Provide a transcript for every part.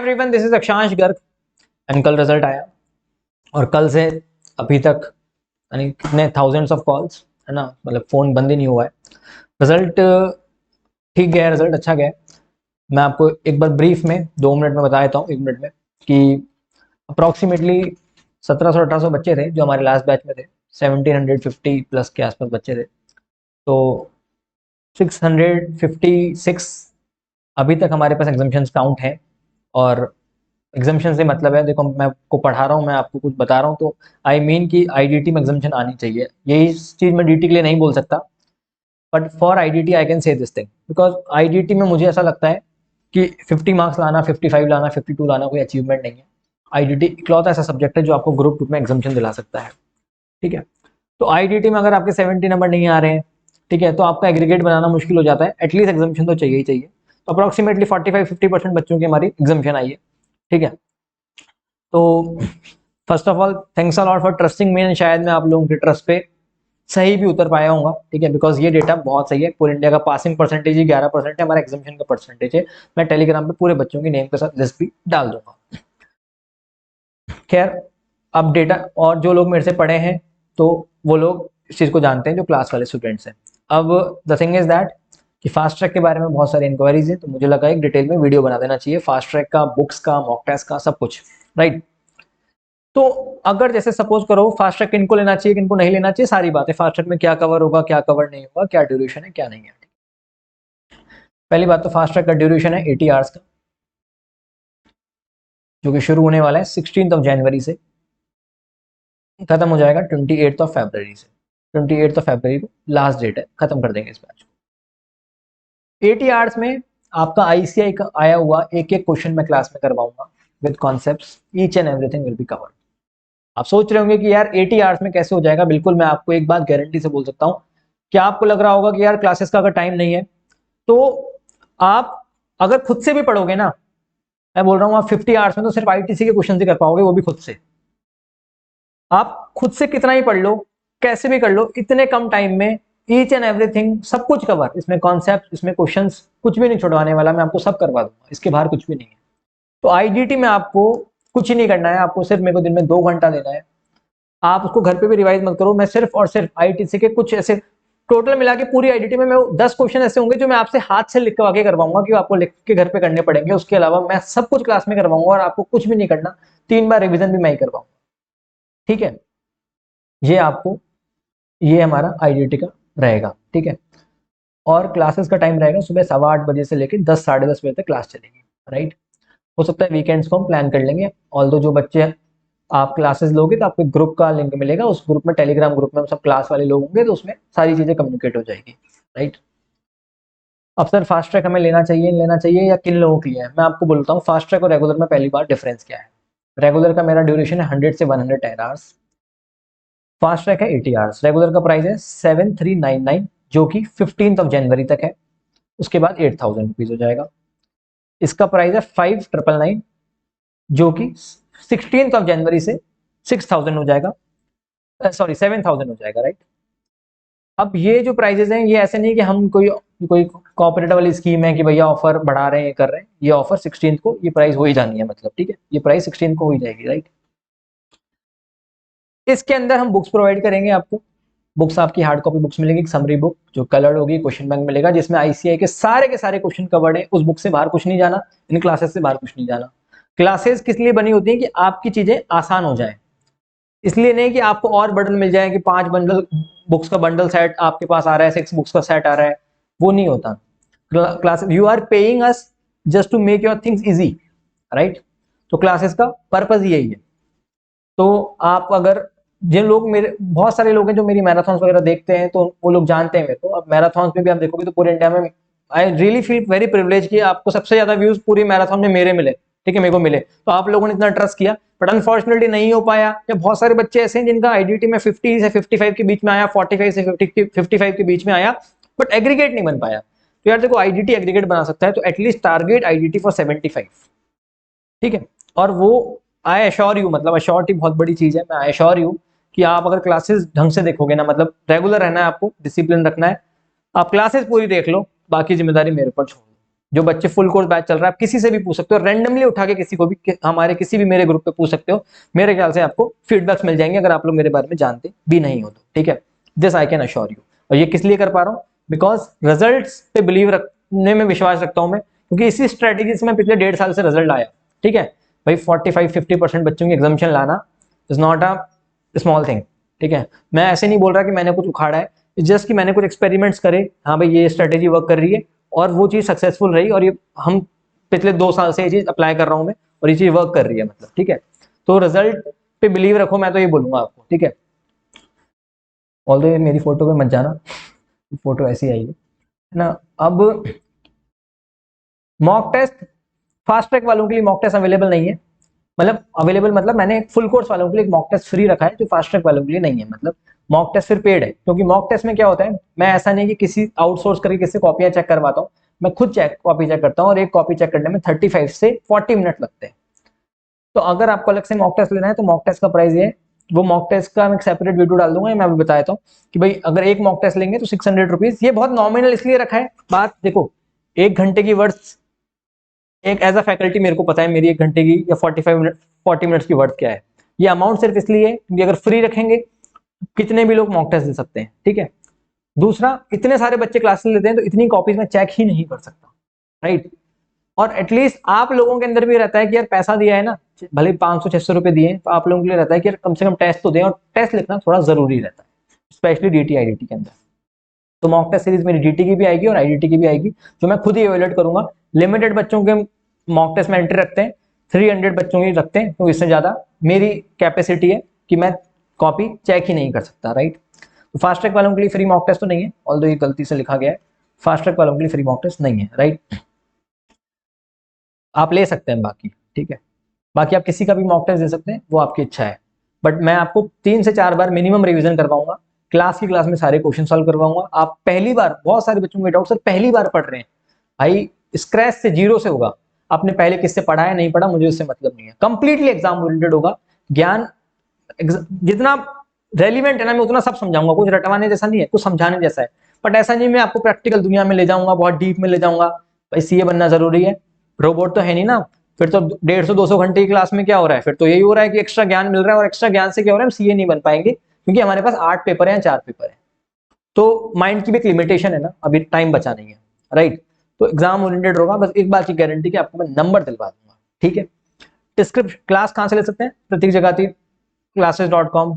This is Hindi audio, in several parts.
एवरीवन, दिस इज अक्षांश गर्ग एंड कल रिजल्ट आया और कल से अभी तक यानी कितने थाउजेंड्स ऑफ कॉल्स है ना, मतलब फ़ोन बंद ही नहीं हुआ है। रिजल्ट ठीक गया, रिजल्ट अच्छा गया। मैं आपको एक बार ब्रीफ में 2 मिनट में बता देता हूँ, 1 मिनट में, कि अप्रॉक्सीमेटली 1700-1800 बच्चे थे जो हमारे लास्ट बैच में थे। 1750 प्लस के आसपास बच्चे थे। तो 656 अभी तक हमारे पास एग्जाम्पशंस काउंट हैं। और एग्जाम्पशन से मतलब है, देखो मैं आपको पढ़ा रहा हूँ, मैं आपको कुछ बता रहा हूँ, तो आई मीन कि आईडीटी में एग्जाम्पशन आनी चाहिए। यही चीज़ मैं डीटी के लिए नहीं बोल सकता, but for IDT I can say this thing, because IDT में मुझे ऐसा लगता है कि 50 मार्क्स लाना, 55 लाना, 52 लाना कोई अचीवमेंट नहीं है। आईडीटी इकलौता ऐसा सब्जेक्ट है जो आपको ग्रुप 2 में एग्जाम्पशन दिला सकता है। ठीक है, तो आईडीटी में अगर आपके 70 नंबर नहीं आ रहे हैं, ठीक है, तो आपका एग्रीगेट बनाना मुश्किल हो जाता है। एटलीस्ट एग्जाम्पशन तो चाहिए ही चाहिए। तो अप्रॉक्सीमेटली 45-50% बच्चों की हमारी एग्जाम्पशन आई है। ठीक है, तो first of all thanks a lot for trusting me, and शायद मैं आप लोगों के ट्रस्ट पे सही भी उतर पाया हूँ। ठीक है, बिकॉज ये डेटा बहुत सही है। पूरे इंडिया का पासिंग परसेंटेज ही 11% है, हमारा एग्जाम्पशन का परसेंटेज है। मैं टेलीग्राम पे पूरे बच्चों की नेम के साथ लिस्ट भी डाल दूंगा। खैर, अब डेटा, और जो लोग मेरे से पढ़े हैं तो वो लोग इस चीज़ को जानते हैं, जो क्लास वाले स्टूडेंट्स हैं। अब द थिंग इज दैट कि फास्ट ट्रैक के बारे में बहुत सारी इंक्वायरीज है, तो मुझे लगा एक डिटेल में वीडियो बना देना चाहिए फास्ट ट्रैक का, बुक्स का, मॉक टेस्ट का, सब कुछ, राइट। तो अगर जैसे सपोज करो फास्ट ट्रैक किनको लेना चाहिए, किनको नहीं लेना चाहिए, सारी बातें फास्ट ट्रैक में क्या कवर होगा, क्या कवर नहीं होगा, क्या ड्यूरेशन है, क्या नहीं है। पहली बात तो फास्ट ट्रैक का ड्यूरेशन है 80 आवर्स का, जो कि शुरू होने वाला है 16 जनवरी से, खत्म हो जाएगा 28 फरवरी से। 28 फरवरी को लास्ट डेट है, खत्म कर देंगे इस बैच को। 80 आवर्स में आपका आईसीआई का आया हुआ एक एक क्वेश्चन मैं क्लास में करवाऊंगा with concepts, each and everything will be covered. आप सोच रहे होंगे कि यार 80 आवर्स में कैसे हो जाएगा। बिल्कुल, मैं आपको एक बात गारंटी से बोल सकता हूँ। क्या आपको लग रहा होगा कि यार क्लासेस का अगर टाइम नहीं है, तो आप अगर खुद से भी पढ़ोगे ना, मैं बोल रहा हूँ आप 50 आवर्स में तो सिर्फ आईटीसी के क्वेश्चन ही कर पाओगे, वो भी खुद से। आप खुद से कितना ही पढ़ लो, कैसे भी कर लो, इतने कम टाइम में ईच एंड एवरीथिंग सब कुछ कवर, इसमें कॉन्सेप्ट, इसमें क्वेश्चंस कुछ भी नहीं छुड़वाने वाला, मैं आपको सब करवा दूंगा, इसके बाहर कुछ भी नहीं है। तो आईडीटी में आपको कुछ ही नहीं करना है, आपको सिर्फ मेरे को दिन में 2 घंटा देना है। आप उसको घर पे भी रिवाइज मत करो। मैं सिर्फ और सिर्फ आईटीसी के कुछ ऐसे टोटल मिला के पूरी आईडीटी में मैं 10 क्वेश्चन ऐसे होंगे जो मैं आपसे हाथ से लिखवा के करवाऊंगा, कि आपको लिख के घर पे करने पड़ेंगे। उसके अलावा मैं सब कुछ क्लास में करवाऊंगा और आपको कुछ भी नहीं करना। 3 बार रिवीजन भी मैं ही करवाऊंगा। ठीक है, ये आपको, ये हमारा आईडीटी का रहेगा। ठीक है, और क्लासेस का टाइम रहेगा सुबह 8:15 से लेकर 10, साढ़े 10 बजे तक क्लास चलेगी, राइट। हो सकता है वीकेंड्स को हम प्लान कर लेंगे। ऑल्दो जो बच्चे आप क्लासेस लोगे तो आपको ग्रुप का लिंक मिलेगा, उस ग्रुप में, टेलीग्राम ग्रुप में हम सब क्लास वाले लोग होंगे, तो उसमें सारी चीजें कम्युनिकेट हो जाएगी, राइट। अब सर फास्ट ट्रैक हमें लेना चाहिए, लेना चाहिए या किन लोगों के लिए है, मैं आपको बोलता हूँ फास्ट ट्रैक और रेगुलर में पहली बार डिफरेंस क्या है। रेगुलर का मेरा ड्यूरेशन है 100 से 110 आवर्स, फास्ट ट्रैक है 80 आवर्स। रेगुलर का प्राइस है 7399, जो कि 15 जनवरी तक है। उसके बाद 8000 रुपीज हो जाएगा। इसका प्राइस है 5999, जो कि 16 जनवरी से 6000 हो जाएगा, सॉरी 7000 हो जाएगा, राइट। अब ये जो प्राइजेस हैं, ये ऐसे नहीं कि हम कोई कॉर्पोरेट वाली स्कीम है कि भैया ऑफर बढ़ा रहे हैं, ये कर रहे हैं। ये ऑफर 16 को ये प्राइस हो ही जानी है, मतलब, ठीक है, ये प्राइस 16 को हो ही जाएगी, राइट। इसके अंदर हम बुक्स प्रोवाइड करेंगे आपको। बुक्स आपकी हार्ड कॉपी बुक्स मिलेगी, एक समरी बुक जो कलर्ड होगी, क्वेश्चन बैंक मिलेगा, जिसमें आईसीआई के सारे क्वेश्चन कवर्ड है। उस बुक से बाहर कुछ नहीं जाना, इन क्लासेस से बाहर कुछ नहीं जाना। क्लासेस किस लिए बनी होती है, कि आपकी चीजें आसान हो जाए, इसलिए नहीं कि आपको और बंडल मिल जाए, कि 5 बंडल बुक्स का बंडल सेट आपके पास आ रहा है, 6 बुक्स का सेट आ रहा है, वो नहीं होता। Classes, you are paying us just to make your things easy, right. तो क्लासेस का पर्पज यही है। तो आप अगर, जिन लोग, मेरे बहुत सारे लोग हैं जो मेरी मैराथन्स वगैरह देखते हैं, तो वो लोग जानते हैं मेरे को। अब मैराथन्स में भी आप देखोगे तो पूरे इंडिया में I really feel very privilege कि आपको सबसे ज्यादा व्यूज पूरी मैराथन में मेरे मिले, ठीक है, मेरे को मिले। तो आप लोगों ने इतना ट्रस्ट किया, बट अनफॉर्चुनेटली नहीं हो पाया। या बहुत सारे बच्चे ऐसे हैं जिनका आईडीटी में 50 से 55 के बीच में आया, 45 से 55 के बीच में आया, बट एग्रीगेट नहीं बन पाया। तो यार देखो, आईडीटी एग्रीगेट बना सकता है, तो एटलीस्ट टारगेट आईडीटी फॉर 75, ठीक है। और वो आई एश्योर यू, मतलब एश्योरिटी बहुत बड़ी चीज है। मैं एश्योर यू कि आप अगर क्लासेस ढंग से देखोगे ना, मतलब रेगुलर रहना है आपको, डिसिप्लिन रखना है, आप क्लासेस पूरी देख लो, बाकी जिम्मेदारी मेरे ऊपर छोड़ दो, जो बच्चे फुल कोर्स बैच चल रहा है, आप किसी से भी पूछ सकते हो, रैंडमली उठा के किसी को भी, हमारे किसी भी मेरे ग्रुप पे पूछ सकते हो, मेरे ख्याल से आपको फीडबैक्स मिल जाएंगे अगर आप लोग मेरे बारे में जानते भी नहीं हो तो, ठीक है। This I can assure you. और ये किस लिए कर पा रहा हूँ, बिकॉज रिजल्ट्स पे बिलीव रखने में विश्वास रखता हूँ मैं, क्योंकि इसी स्ट्रेटेजी से मैं पिछले 1.5 साल से रिजल्ट आया, ठीक है भाई। 45-50% बच्चों की एग्जामिशन लाना is not a small thing, ठीक है। मैं ऐसे नहीं बोल रहा कि मैंने कुछ उखाड़ा है, जस्ट कि मैंने कुछ एक्सपेरिमेंट्स करे, हाँ भाई ये स्ट्रेटेजी वर्क कर रही है और वो चीज सक्सेसफुल रही, और ये हम पिछले 2 साल से ये चीज अप्लाई कर रहा हूं मैं, और ये चीज वर्क कर रही है, मतलब, ठीक है। तो रिजल्ट पे बिलीव रखो, मैं तो ये बोलूंगा आपको, ठीक है। ऑल्दो मेरी फोटो पे मत जाना, फोटो ऐसी आई है ना। अब मॉक टेस्ट, फास्ट ट्रैक वालों के लिए मॉक टेस्ट अवेलेबल नहीं है, मतलब अवेलेबल मतलब मैंने फुल कोर्स वालों के लिए एक मॉक टेस्ट फ्री रखा है, जो फास्ट ट्रैक वालों के लिए नहीं है, मतलब मॉक टेस्ट फिर पेड है, क्योंकि मॉक टेस्ट में क्या होता है, मैं ऐसा नहीं कि किसी आउटसोर्स करके किसी कॉपियां चेक करवाता हूँ, मैं खुद कॉपी चेक करता हूँ, और एक कॉपी चेक करने में 35 से 40 मिनट लगते हैं। तो अगर आपको अलग से मॉक टेस्ट लेना है तो मॉक टेस्ट का प्राइस ये है, वो मॉक टेस्ट का मैं एक सेपरेट वीडियो डाल दूंगा, मैं अभी बता देता हूँ कि भाई अगर एक मॉक टेस्ट लेंगे तो 600 रुपीज, ये बहुत नॉमिनल इसलिए रखा है। बात देखो, 1 घंटे की वर्थ, एक एज अ फैकल्टी मेरे को पता है मेरी 1 घंटे की या 40 मिनट्स की वर्थ क्या है। ये अमाउंट सिर्फ इसलिए है क्योंकि अगर फ्री रखेंगे कितने भी लोग मॉक टेस्ट दे सकते हैं, ठीक है। दूसरा, इतने सारे बच्चे क्लासेस लेते हैं तो इतनी कॉपीज में चेक ही नहीं कर सकता, राइट। और एटलीस्ट आप लोगों के अंदर भी रहता है कि यार पैसा दिया है ना, भले 500-600 रुपए दिए, तो आप लोगों के लिए रहता है कि यार कम से कम टेस्ट तो दें, और टेस्ट लिखना थोड़ा जरूरी रहता है, स्पेशली डीटी आईडीटी के अंदर। तो मॉक टेस्ट सीरीज मेरी डीटी की भी आएगी और आईडीटी की भी आएगी, जो मैं खुद ही इवेलुएट करूंगा। लिमिटेड बच्चों के मॉक टेस्ट में एंट्री रखते हैं, 300 बच्चों की रखते हैं, तो इससे ज्यादा मेरी कैपेसिटी है कि मैं कॉपी चेक ही नहीं कर सकता, राइट। तो फास्ट ट्रैक वालों के लिए फ्री मॉक टेस्ट तो नहीं है, ऑल्दो ये गलती से लिखा गया है, फास्ट ट्रैक वालों के लिए फ्री मॉक टेस्ट नहीं है, राइट। आप ले सकते हैं बाकी, ठीक है, बाकी आप किसी का भी मॉक टेस्ट दे सकते हैं, वो आपकी इच्छा है। बट मैं आपको 3 से 4 बार मिनिमम रिवीजन करवाऊंगा, क्लास की क्लास में सारे क्वेश्चन सॉल्व करवाऊंगा। आप पहली बार, बहुत सारे बच्चों के डाउट, सर पहली बार पढ़ रहे हैं, भाई स्क्रैच से, जीरो से होगा, आपने पहले किससे पढ़ा है नहीं पढ़ा मुझे उससे मतलब नहीं है, कंप्लीटली एग्जाम ओरिएंटेड होगा। ज्ञान जितना रेलिवेंट है ना, मैं उतना सब समझाऊंगा, कुछ रटवाने जैसा नहीं है, कुछ समझाने जैसा है। बट ऐसा नहीं मैं आपको प्रैक्टिकल दुनिया में ले जाऊंगा, बहुत डीप में ले जाऊंगा, भाई सीए बनना जरूरी है, रोबोट तो है नहीं ना, फिर तो 150-200 घंटे की क्लास में क्या हो रहा है, फिर तो यही हो रहा है कि एक्स्ट्रा ज्ञान मिल रहा है, और एक्स्ट्रा ज्ञान से क्या हो रहा है, हम सीए नहीं बन पाएंगे, क्योंकि हमारे पास 8 पेपर है या 4 पेपर है। तो माइंड की भी एक लिमिटेशन है ना, अभी टाइम बचा नहीं है, राइट। तो एग्जाम ओरिएंटेड होगा, बस एक बात की गारंटी कि आपको मैं नंबर दिलवा दूंगा, ठीक है। डिस्क्रिप्शन, क्लास कहाँ से ले सकते हैं, प्रतीक जगाती classes.com,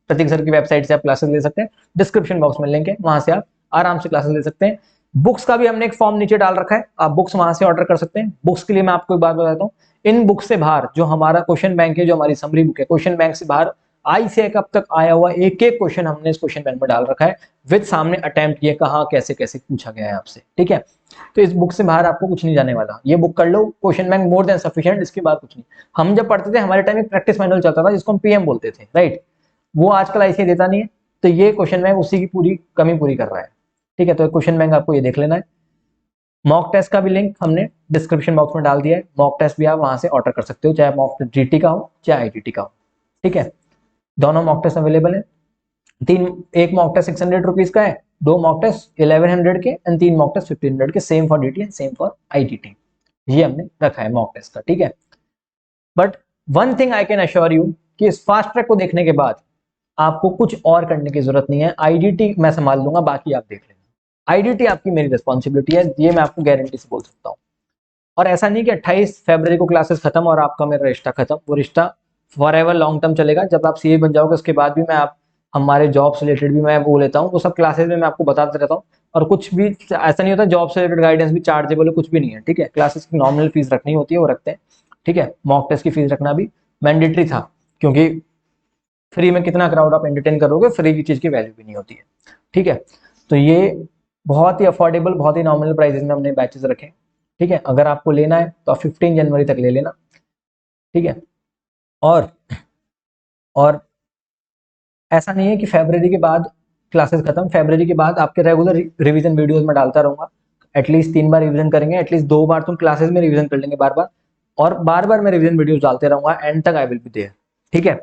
प्रतीक सर की वेबसाइट से आप क्लासेस ले सकते हैं, डिस्क्रिप्शन बॉक्स में लिंक है, वहां से आप आराम से क्लासेस ले सकते हैं। बुक्स का भी हमने एक फॉर्म नीचे डाल रखा है, आप बुक्स वहां से ऑर्डर कर सकते हैं। बुक्स के लिए मैं आपको एक बात बताता हूँ, इन बुक से बाहर जो हमारा क्वेश्चन बैंक है, जो हमारी समरी बुक है, क्वेश्चन बैंक से बाहर आई से अब तक आया हुआ एक एक क्वेश्चन हमने इस क्वेश्चन बैंक में डाल रखा है, विद सामने अटेम्प्ट किए, कहाँ कैसे कैसे पूछा गया है आपसे, ठीक है। तो इस बुक से बाहर आपको कुछ नहीं जाने वाला, ये बुक कर लो, question bank more than sufficient, इसके बाद कुछ नहीं। हम जब पढ़ते थे हमारे टाइम में प्रैक्टिस मैनुअल चलता था, जिसको हम पीएम बोलते थे, राइट, वो आजकल आईसीआई देता नहीं है, तो ये क्वेश्चन बैंक उसी की पूरी कमी पूरी कर रहा है, ठीक है। तो क्वेश्चन बैंक आपको ये देख लेना है। मॉक टेस्ट का भी लिंक हमने डिस्क्रिप्शन बॉक्स में डाल दिया है, मॉक टेस्ट भी आप वहां से ऑर्डर कर सकते हो, चाहे मॉक टेस्ट जीटी का हो चाहे आईटीटी का हो, ठीक है। दोनों मॉक टेस्ट अवेलेबल है, एक मॉक टेस्ट 600 रुपीज का है, 2 मॉक टेस्ट 1100 के, एंड 3 मॉक टेस्ट 1500 के, same for DT and same for ITT, ये हमने रखा है मॉक टेस्ट का, ठीक है। But one thing I can assure you कि इस फास्ट ट्रैक को देखने के बाद आपको कुछ और करने की जरूरत नहीं है, आईडीटी मैं संभाल लूंगा, बाकी आप देख लेना, आईडीटी आपकी मेरी रिस्पॉन्सिबिलिटी है, ये मैं आपको गारंटी से बोल सकता हूँ। और ऐसा नहीं कि 28 फरवरी को क्लासेस खत्म और आपका मेरा रिश्ता खत्म, वो रिश्ता फॉर एवर लॉन्ग टर्म चलेगा। जब आप सीए बन जाओगे उसके बाद भी मैं आप हमारे जॉब से रिलेटेड भी मैं वो लेता हूँ, वो सब क्लासेस में मैं आपको बताते रहता हूँ, और कुछ भी ऐसा नहीं होता, जॉब से रिलेटेड गाइडेंस भी चार्जेबल है, कुछ भी नहीं है, ठीक है। क्लासेस की नॉमिनल फीस रखनी होती है, वो रखते हैं, ठीक है। मॉक टेस्ट की फीस रखना भी मैंडेटरी था, क्योंकि फ्री में कितना क्राउड आप एंटरटेन करोगे, फ्री की चीज की वैल्यू भी नहीं होती है, ठीक है। तो ये बहुत ही अफोर्डेबल, बहुत ही नॉमिनल प्राइसेस में हमने बैचेस रखे, ठीक है। अगर आपको लेना है तो आप 15 जनवरी तक ले लेना, ठीक है। और ऐसा नहीं है कि फरवरी के बाद क्लासेस खत्म, फरवरी के बाद आपके रेगुलर रिवीजन वीडियोस में डालता रहूंगा, एटलीस्ट 3 बार रिवीजन करेंगे, एटलीस्ट 2 बार तुम क्लासेस में रिवीजन कर लेंगे बार बार, और बार बार मैं रिवीजन वीडियोस डालते रहूंगा, एंड तक आई विल बी देयर, ठीक है।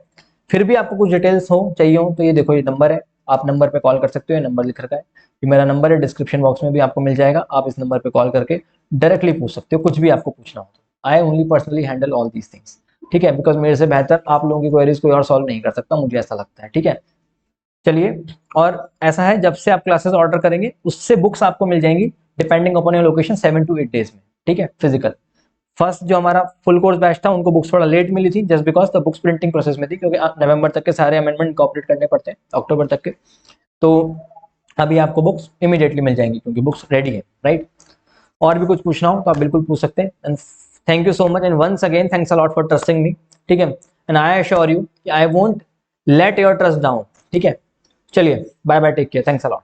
फिर भी आपको कुछ डिटेल्स हो चाहिए हो तो ये देखो, ये नंबर है, आप नंबर पे कॉल कर सकते हो, ये नंबर लिख रखा है, ये मेरा नंबर है, डिस्क्रिप्शन बॉक्स में भी आपको मिल जाएगा, आप इस नंबर पे कॉल करके डायरेक्टली पूछ सकते हो कुछ भी आपको पूछना हो तो। I only personally handle all these things, ठीक है, बिकॉज मेरे से बेहतर आप लोगों की क्वेरीज कोई और सॉल्व नहीं कर सकता, मुझे ऐसा लगता है, ठीक है। चलिए, और ऐसा है जब से आप क्लासेस ऑर्डर करेंगे उससे बुक्स आपको मिल जाएंगी depending upon your location 7 to 8 days में, ठीक है, फिजिकल। फर्स्ट जो हमारा फुल कोर्स बैच था उनको बुक्स थोड़ा लेट मिली थी, just because the books printing process में थी, क्योंकि नवंबर तक के सारे अमेंडमेंट इंकॉर्पोरेट करने पड़ते हैं अक्टूबर तक के। तो अभी आपको बुक्स इमीडिएटली मिल जाएंगी क्योंकि बुक्स रेडी है, राइट। और भी कुछ पूछना हो तो आप बिल्कुल पूछ सकते हैं। And thank you so much and once again thanks a lot for trusting me, ठीक है। And I assure you I won't let your trust down, ठीक है। चलिए, bye bye, take care, thanks a lot.